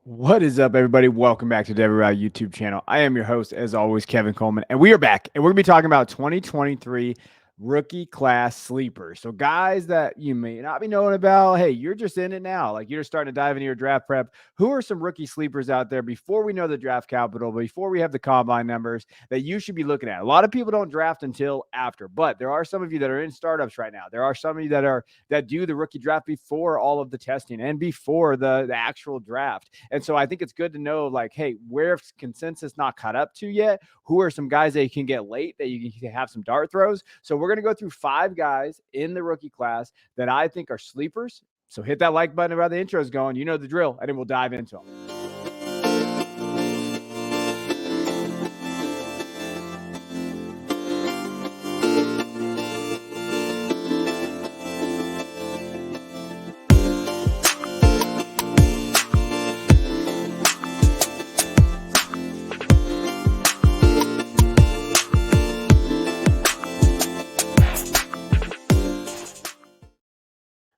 What is up, everybody? Welcome back to Devy YouTube channel. I am your host, as always, Kevin Coleman, and we are back, and we're gonna be talking about 2023 rookie class sleepers. So, guys that you may not be knowing about, hey, you're just in it now. Like you're starting to dive into your draft prep. Who are some rookie sleepers out there before we know the draft capital, before we have the combine numbers that you should be looking at? A lot of people don't draft until after, but there are some of you that are in startups right now. There are some of you that do the rookie draft before all of the testing and before the actual draft. And so I think it's good to know, like, hey, where consensus not caught up to yet, who are some guys that you can get late that you can have some dart throws. So we're going to go through 5 guys in the rookie class that I think are sleepers. So hit that like button while the intro is going. You know the drill, and then we'll dive into them.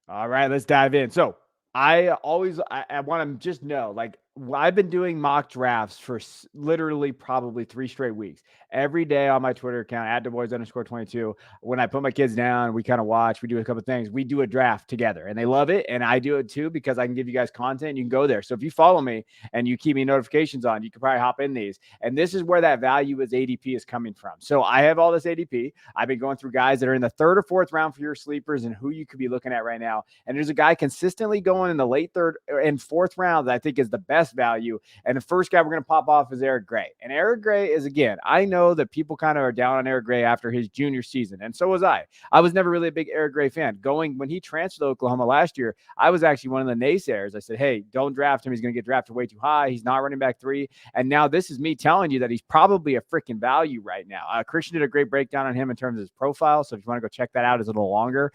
All right, let's dive in. So I want to just know, like, I've been doing mock drafts for literally probably 3 straight weeks. Every day on my Twitter account at DuBois_22. When I put my kids down, we kind of watch. We do a couple of things. We do a draft together, and they love it, and I do it too because I can give you guys content. You can go there. So if you follow me and you keep me notifications on, you can probably hop in these. And this is where that value as ADP is coming from. So I have all this ADP. I've been going through guys that are in the 3rd or 4th round for your sleepers and who you could be looking at right now. And there's a guy consistently going in the late 3rd and 4th round that I think is the best value. And the first guy we're going to pop off is Eric Gray. And Eric Gray is, again, I know that people kind of are down on Eric Gray after his junior season. And so was I. I was never really a big Eric Gray fan. When he transferred to Oklahoma last year, I was actually one of the naysayers. I said, hey, don't draft him. He's going to get drafted way too high. He's not running back 3. And now this is me telling you that he's probably a freaking value right now. Christian did a great breakdown on him in terms of his profile. So if you want to go check that out, it's a little longer.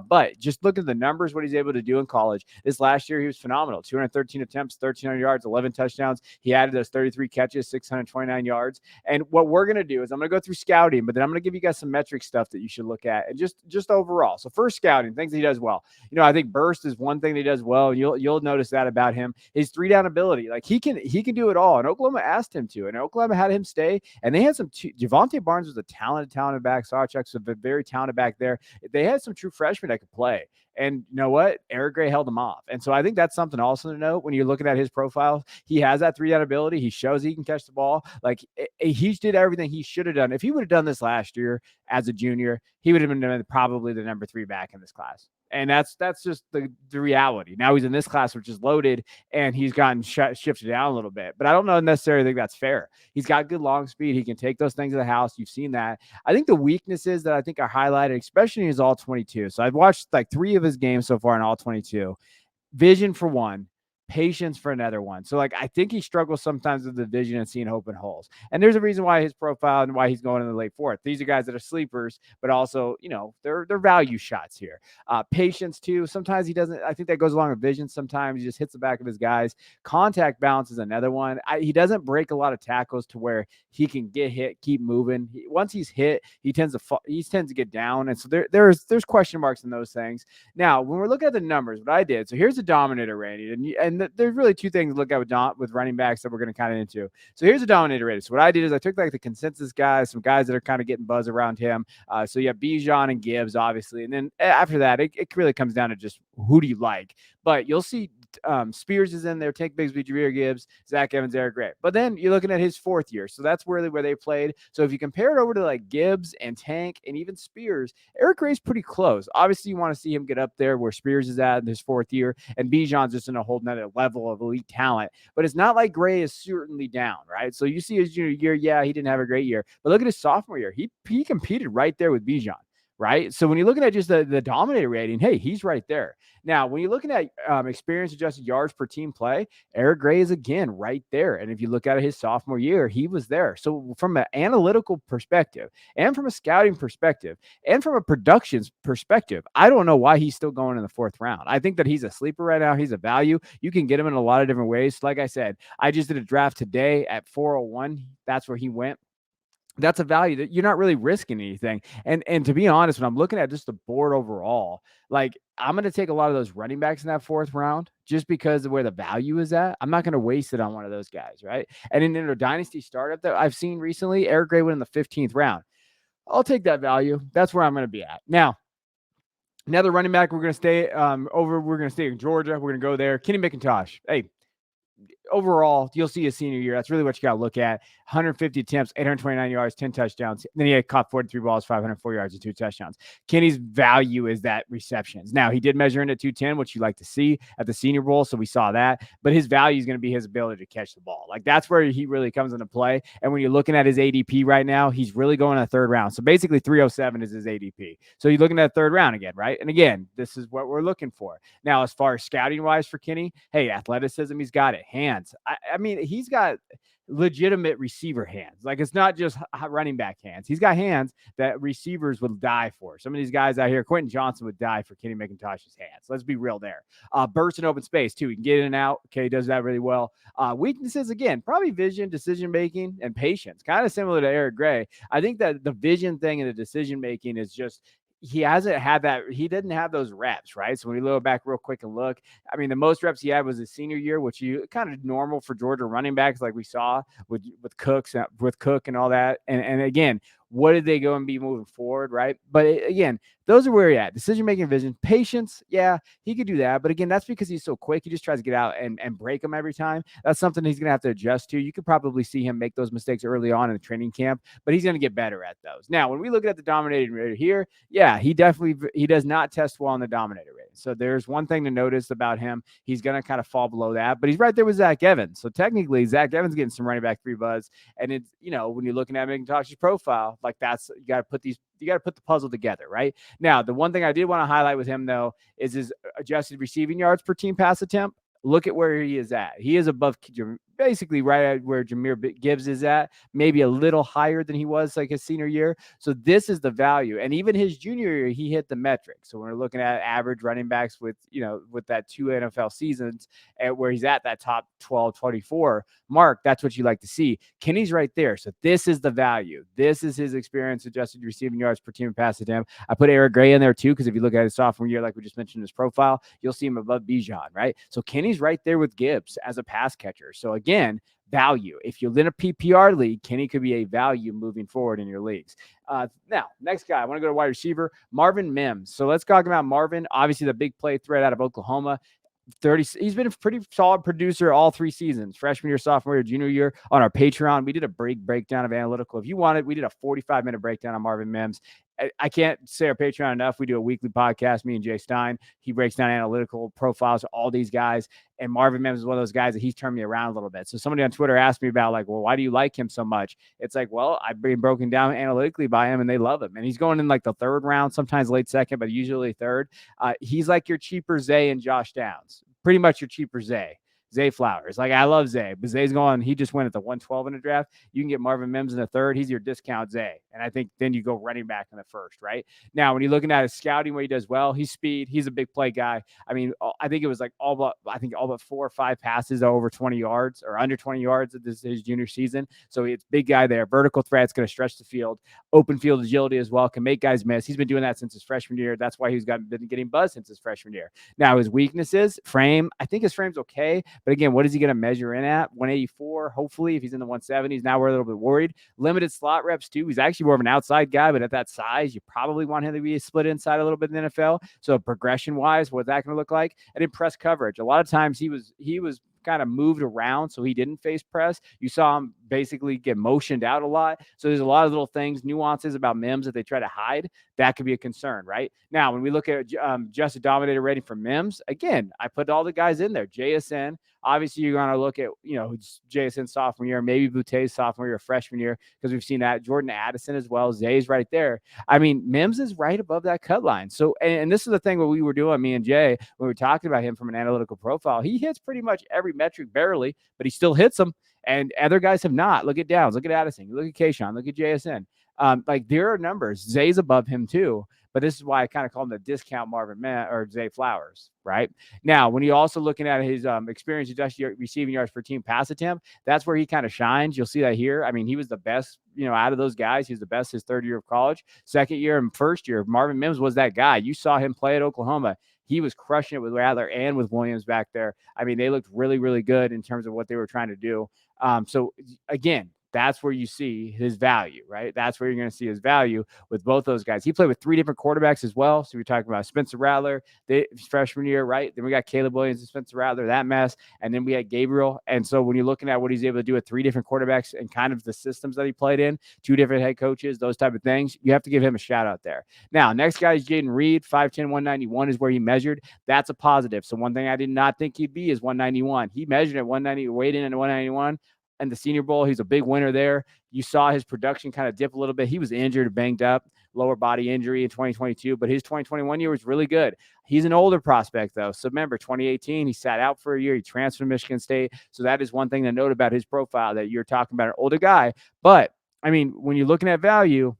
But just look at the numbers, what he's able to do in college. This last year, he was phenomenal. 213 attempts, 1,300 yards, 11 touchdowns. He added those 33 catches, 629 yards. And what we're going to do is I'm going to go through scouting, but then I'm going to give you guys some metric stuff that you should look at and just overall. So first, scouting, things that he does well. I think burst is one thing that he does well. You'll notice that about him. His 3-down ability, like he can do it all. And Oklahoma asked him to, and Oklahoma had him stay. And they had some. Javonte Barnes was a talented back. Sawchuk's a very talented back there. They had some true freshmen that could play. And you know what? Eric Gray held him off. And so I think that's something also to note when you're looking at his profile. He has that 3-down ability. He shows he can catch the ball. Like he did everything he should have done. If he would have done this last year as a junior, he would have been probably the number 3 back in this class. And that's just the reality. Now he's in this class, which is loaded, and he's gotten shifted down a little bit. But I don't know necessarily think that's fair. He's got good long speed. He can take those things to the house. You've seen that. I think the weaknesses that I think are highlighted, especially in his all 22. So I've watched like 3 of his games so far in all 22. Vision for one, patience for another one. So like I think he struggles sometimes with the vision and seeing open holes. And there's a reason why his profile and why he's going in the late 4th. These are guys that are sleepers, but also, they're value shots here. Patience too. Sometimes he doesn't. I think that goes along with vision. Sometimes he just hits the back of his guys. Contact balance is another one. He doesn't break a lot of tackles to where he can get hit, keep moving. Once he's hit, he tends to get down. And so there's question marks in those things. Now, when we're looking at the numbers, what I did, so here's the dominator rating, and there's really 2 things to look at with running backs that we're going to kind of into. So here's the dominator rating. So what I did is I took like the consensus guys, some guys that are kind of getting buzz around him. So you have Bijan and Gibbs, obviously. And then after that, it really comes down to just who do you like. But you'll see Spears is in there, Tank Bigsby, Jahmyr Gibbs, Zach Evans, Eric Gray. But then you're looking at his 4th year. So that's really where they played. So if you compare it over to like Gibbs and Tank and even Spears, Eric Gray's pretty close. Obviously, you want to see him get up there where Spears is at in his 4th year. And Bijan's just in a whole nother level of elite talent. But it's not like Gray is certainly down, right? So you see his junior year, yeah, he didn't have a great year. But look at his sophomore year. He competed right there with Bijan. Right. So when you're looking at just the dominator rating, hey, he's right there. Now, when you're looking at experience adjusted yards per team play, Eric Gray is again right there. And if you look at his sophomore year, he was there. So from an analytical perspective and from a scouting perspective and from a production perspective, I don't know why he's still going in the 4th round. I think that he's a sleeper right now. He's a value. You can get him in a lot of different ways. Like I said, I just did a draft today at 401. That's where he went. that's a value that you're not really risking anything. And to be honest, when I'm looking at just the board overall, like I'm going to take a lot of those running backs in that fourth round just because of where the value is at. I'm not going to waste it on one of those guys, right? And in a dynasty startup that I've seen recently, Eric Gray went in the 15th round. I'll take that value. That's where I'm going to be at. Now, another running back we're going to stay over. We're going to stay in Georgia. We're going to go there. Kenny McIntosh. Hey, overall, you'll see his senior year. That's really what you got to look at. 150 attempts, 829 yards, 10 touchdowns. Then he had caught 43 balls, 504 yards, and 2 touchdowns. Kenny's value is that receptions. Now, he did measure in at 210, which you like to see at the Senior Bowl, so we saw that. But his value is going to be his ability to catch the ball. Like, that's where he really comes into play. And when you're looking at his ADP right now, he's really going in the third round. So basically, 307 is his ADP. So you're looking at the third round again, right? And again, this is what we're looking for. Now, as far as scouting wise for Kenny, hey, athleticism, he's got it. Hands. I mean, he's got legitimate receiver hands. Like, it's not just running back hands. He's got hands that receivers would die for. Some of these guys out here, Quentin Johnson would die for Kenny McIntosh's hands. Let's be real there. Burst in open space too. He can get in and out. Okay, he does that really well. Weaknesses, again, probably vision, decision making, and patience. Kind of similar to Eric Gray. I think that the vision thing and the decision making is just he hasn't had that. He didn't have those reps, right? So when we look back real quick and look, I mean, the most reps he had was his senior year, which you kind of normal for Georgia running backs, like we saw with Cook and all that. And again, what did they go and be moving forward, right? But again, those are where he at. Decision making, vision, patience. Yeah, he could do that, but again, that's because he's so quick. He just tries to get out and break them every time. That's something he's gonna have to adjust to. You could probably see him make those mistakes early on in the training camp, but he's gonna get better at those. Now, when we look at the dominated rate here, yeah, he does not test well on the dominator rate. So there's one thing to notice about him. He's going to kind of fall below that, but he's right there with Zach Evans. So technically, Zach Evans getting some running back 3 buzz. And it's, when you're looking at McIntosh's profile, like that's, you got to put the puzzle together, right? Now, the one thing I did want to highlight with him though, is his adjusted receiving yards per team pass attempt. Look at where he is at. He is above, basically right at where Jahmyr Gibbs is at, maybe a little higher than he was like his senior year. So this is the value. And even his junior year, he hit the metrics. So when we're looking at average running backs with that 2 NFL seasons and where he's at that top 12, 24 mark, that's what you like to see. Kenny's right there. So this is the value. This is his experience adjusted receiving yards per team pass attempt. I put Eric Gray in there too, because if you look at his sophomore year, like we just mentioned in his profile, you'll see him above Bijan, right? So Kenny's right there with Gibbs as a pass catcher. So again, value. If you're in a PPR league, Kenny could be a value moving forward in your leagues. Now, next guy, I want to go to wide receiver, Marvin Mims. So let's talk about Marvin. Obviously, the big play threat out of Oklahoma. He's been a pretty solid producer all 3 seasons, freshman year, sophomore year, junior year. On our Patreon, we did a breakdown of analytical. If you wanted, we did a 45-minute breakdown on Marvin Mims. I can't say our Patreon enough. We do a weekly podcast, me and Jay Stein. He breaks down analytical profiles of all these guys. And Marvin Mims is one of those guys that he's turned me around a little bit. So somebody on Twitter asked me about, like, well, why do you like him so much? It's like, well, I've been broken down analytically by him and they love him. And he's going in like the 3rd round, sometimes late 2nd, but usually 3rd. He's like your cheaper Zay and Josh Downs. Pretty much your cheaper Zay Flowers. Like, I love Zay, but Zay's going, he just went at the 112 in the draft. You can get Marvin Mims in the 3rd. He's your discount Zay. And I think then you go running back in the 1st, right? Now, when you're looking at his scouting, what he does well, he's speed. He's a big play guy. I mean, I think it was like all but 4 or 5 passes over 20 yards or under 20 yards at his junior season. So it's big guy there. Vertical threat's going to stretch the field. Open field agility as well, can make guys miss. He's been doing that since his freshman year. That's why he's been getting buzz since his freshman year. Now, his weaknesses, frame. I think his frame's okay. But again, what is he going to measure in at? 184, hopefully, if he's in the 170s. Now we're a little bit worried. Limited slot reps, too. He's actually more of an outside guy, but at that size, you probably want him to be split inside a little bit in the NFL. So progression-wise, what's that going to look like? And in press coverage, a lot of times he was kind of moved around so he didn't face press. You saw him basically get motioned out a lot. So there's a lot of little things, nuances about Mims that they try to hide. That could be a concern, right? Now, when we look at just a dominator rating for Mims, again, I put all the guys in there. JSN, obviously you're going to look at, JSN sophomore year, maybe Boute's sophomore year, freshman year, because we've seen that. Jordan Addison as well. Zay's right there. I mean, Mims is right above that cut line. So, and this is the thing what we were doing, me and Jay, when we were talking about him from an analytical profile, he hits pretty much every metric barely, but he still hits them. And other guys have not. Look at Downs, look at Addison, look at Kayshawn, look at JSN. Like, there are numbers. Zay's above him too. but this is why I kind of call him the discount Marvin Man or Zay Flowers, right? Now, when you're also looking at his experience adjusted receiving yards per team pass attempt, that's where he kind of shines. You'll see that here. I mean, he was the best, out of those guys. He was the best his third year of college. Second year and first year, Marvin Mims was that guy. You saw him play at Oklahoma. He was crushing it with Rattler and with Williams back there. I mean, they looked really, really good in terms of what they were trying to do. So again, that's where you see his value, right? That's where you're going to see his value with both those guys. He played with 3 different quarterbacks as well. So we're talking about Spencer Rattler, freshman year, right? Then we got Caleb Williams and Spencer Rattler, that mess. And then we had Gabriel. And so when you're looking at what he's able to do with 3 different quarterbacks and kind of the systems that he played in, 2 different head coaches, those type of things, you have to give him a shout out there. Now, next guy is Jaden Reed, 5'10", 191 is where he measured. That's a positive. So one thing I did not think he'd be is 191. He measured at 190, weighed in at 191. And the Senior Bowl, he's a big winner there. You saw his production kind of dip a little bit. He was injured, banged up, lower body injury in 2022, but his 2021 year was really good. He's an older prospect, though. So remember, 2018, he sat out for a year. He transferred to Michigan State. So that is one thing to note about his profile, that you're talking about an older guy. But, I mean, when you're looking at value,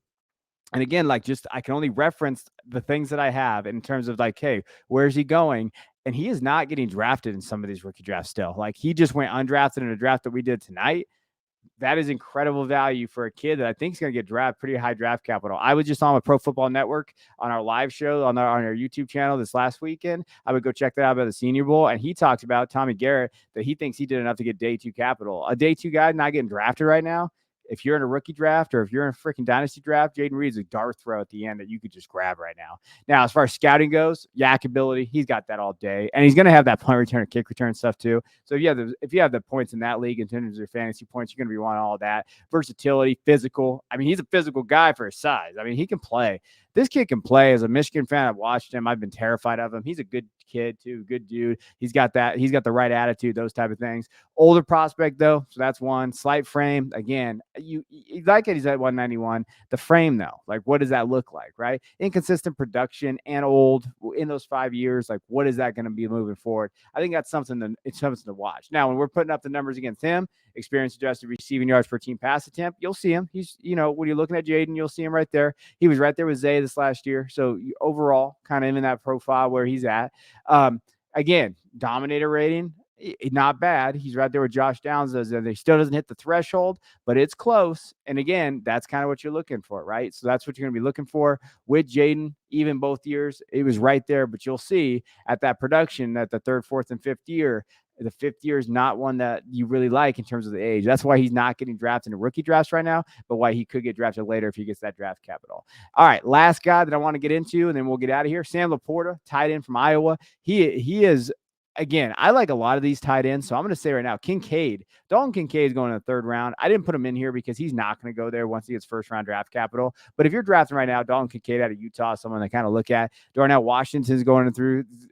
and again, like, just I can only reference the things that I have in terms of like, hey, where's he going? And he is not getting drafted in some of these rookie drafts still. Like, he just went undrafted in a draft that we did tonight. That is incredible value for a kid that I think is going to get drafted, pretty high draft capital. I was just on with Pro Football Network on our live show on our YouTube channel this last weekend. I would go check that out about the Senior Bowl. And he talked about Tommy Garrett, that he thinks he did enough to get day 2 capital. A day 2 guy not getting drafted right now. If you're in a rookie draft or if you're in a freaking dynasty draft, Jaden Reed's a dart throw at the end that you could just grab right now. Now, as far as scouting goes, yak ability, he's got that all day. And he's going to have that punt return and kick return stuff too. So if you have the points in that league in terms of your fantasy points, you're going to be wanting all that. Versatility, physical. I mean, he's a physical guy for his size. I mean, he can play. This kid can play. As a Michigan fan, I've watched him. I've been terrified of him. He's a good kid too, good dude. He's got the right attitude, those type of things. Older prospect though, so that's one. Slight frame. Again, you like it, he's at 191. The frame though, like, what does that look like, right? Inconsistent production and old in those 5 years. Like, what is that going to be moving forward? I think that's something to watch. Now, when we're putting up the numbers against him, experience adjusted receiving yards per team pass attempt, you'll see him. He's, when you're looking at Jaden, you'll see him right there. He was right there with Zay this last year. So overall, kind of in that profile where he's at. Again, dominator rating, not bad. He's right there with Josh Downs. He still doesn't hit the threshold, but it's close. And again, that's kind of what you're looking for, right? So that's what you're going to be looking for with Jaden. Even both years, it was right there. But you'll see at that production that the 3rd, 4th, and 5th year, the 5th year is not one that you really like in terms of the age. That's why he's not getting drafted in rookie drafts right now, but why he could get drafted later if he gets that draft capital. All right, last guy that I want to get into, and then we'll get out of here. Sam Laporta, tight end from Iowa. He is, again, I like a lot of these tight ends. So I'm going to say right now, Dalton Kincaid is going in the 3rd round. I didn't put him in here because he's not going to go there once he gets 1st round draft capital. But if you're drafting right now, Dalton Kincaid out of Utah, someone to kind of look at. Darnell Washington is going in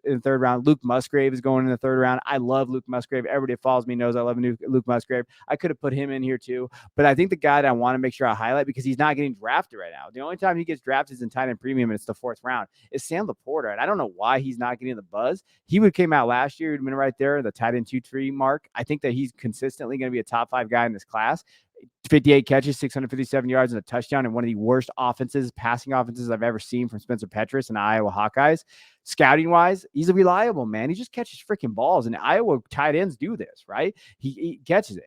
the 3rd round. Luke Musgrave is going in the 3rd round. I love Luke Musgrave. Everybody that follows me knows I love Luke Musgrave. I could have put him in here too. But I think the guy that I want to make sure I highlight, because he's not getting drafted right now, the only time he gets drafted is in tight end premium, and it's the 4th round, is Sam Laporta. And I don't know why he's not getting the buzz. He would came out last year. He'd been right there, the tight end 2-3 mark. I think that he's consistently going to be a top 5 guy in this class. 58 catches, 657 yards, and a touchdown in one of the worst passing offenses I've ever seen from Spencer Petras and the Iowa Hawkeyes. Scouting wise, he's a reliable man. He just catches freaking balls, and Iowa tight ends do this, right? He catches it.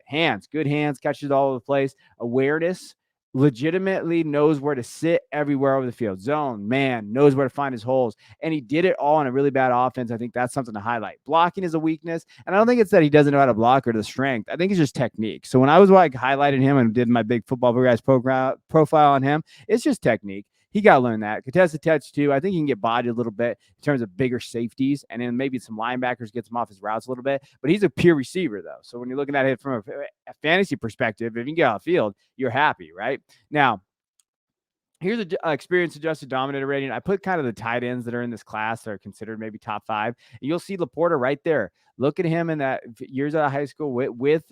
Good hands, catches it all over the place. Awareness, legitimately knows where to sit everywhere over the field. Zone, man, knows where to find his holes. And he did it all in a really bad offense. I think that's something to highlight. Blocking is a weakness. And I don't think it's that he doesn't know how to block or the strength. I think it's just technique. So when I was like highlighting him and did my big football guys profile on him, it's just technique. He got to learn that. Contested touch, too. I think he can get bodied a little bit in terms of bigger safeties, and then maybe some linebackers gets him off his routes a little bit. But he's a pure receiver, though. So when you're looking at it from a fantasy perspective, if you can get off field, you're happy, right? Now, here's an experience adjusted dominator rating. I put kind of the tight ends that are in this class that are considered maybe top 5. And you'll see Laporta right there. Look at him in that years out of high school with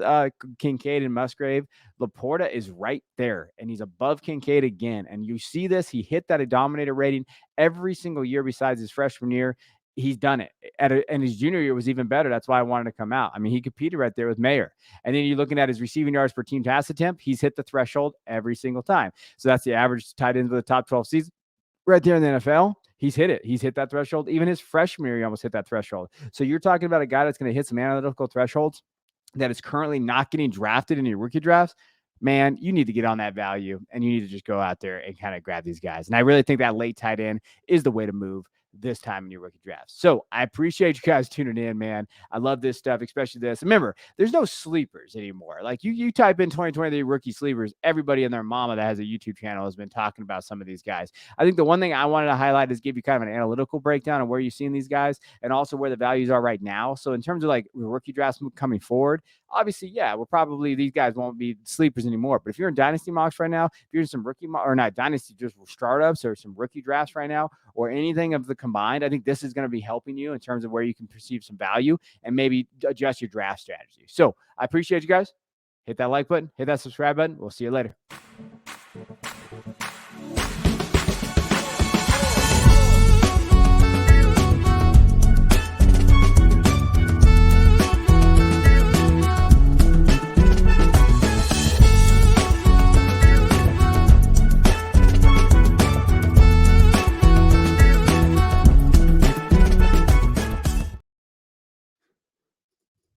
Kincaid and Musgrave. Laporta is right there, and he's above Kincaid again. And you see this. He hit that dominator rating every single year besides his freshman year. He's done it. And his junior year was even better. That's why I wanted to come out. I mean, he competed right there with Mayer. And then you're looking at his receiving yards per team pass attempt. He's hit the threshold every single time. So that's the average tight ends with the top 12 season. right there in the NFL, he's hit it. He's hit that threshold. Even his freshman year, he almost hit that threshold. So you're talking about a guy that's going to hit some analytical thresholds that is currently not getting drafted in your rookie drafts. Man, you need to get on that value and you need to just go out there and kind of grab these guys. And I really think that late tight end is the way to move this time in your rookie drafts. So I appreciate you guys tuning in, man. I love this stuff, especially this. Remember, there's no sleepers anymore. Like you type in 2023 rookie sleepers, everybody and their mama that has a YouTube channel has been talking about some of these guys. I think the one thing I wanted to highlight is give you kind of an analytical breakdown of where you're seeing these guys and also where the values are right now. So in terms of like rookie drafts coming forward, obviously, yeah, we're probably these guys won't be sleepers anymore. But if you're in dynasty mocks right now, if you're in some rookie or not dynasty, just startups or some rookie drafts right now, or anything of the combined, I think this is going to be helping you in terms of where you can perceive some value and maybe adjust your draft strategy. So I appreciate you guys. Hit that like button, hit that subscribe button. We'll see you later.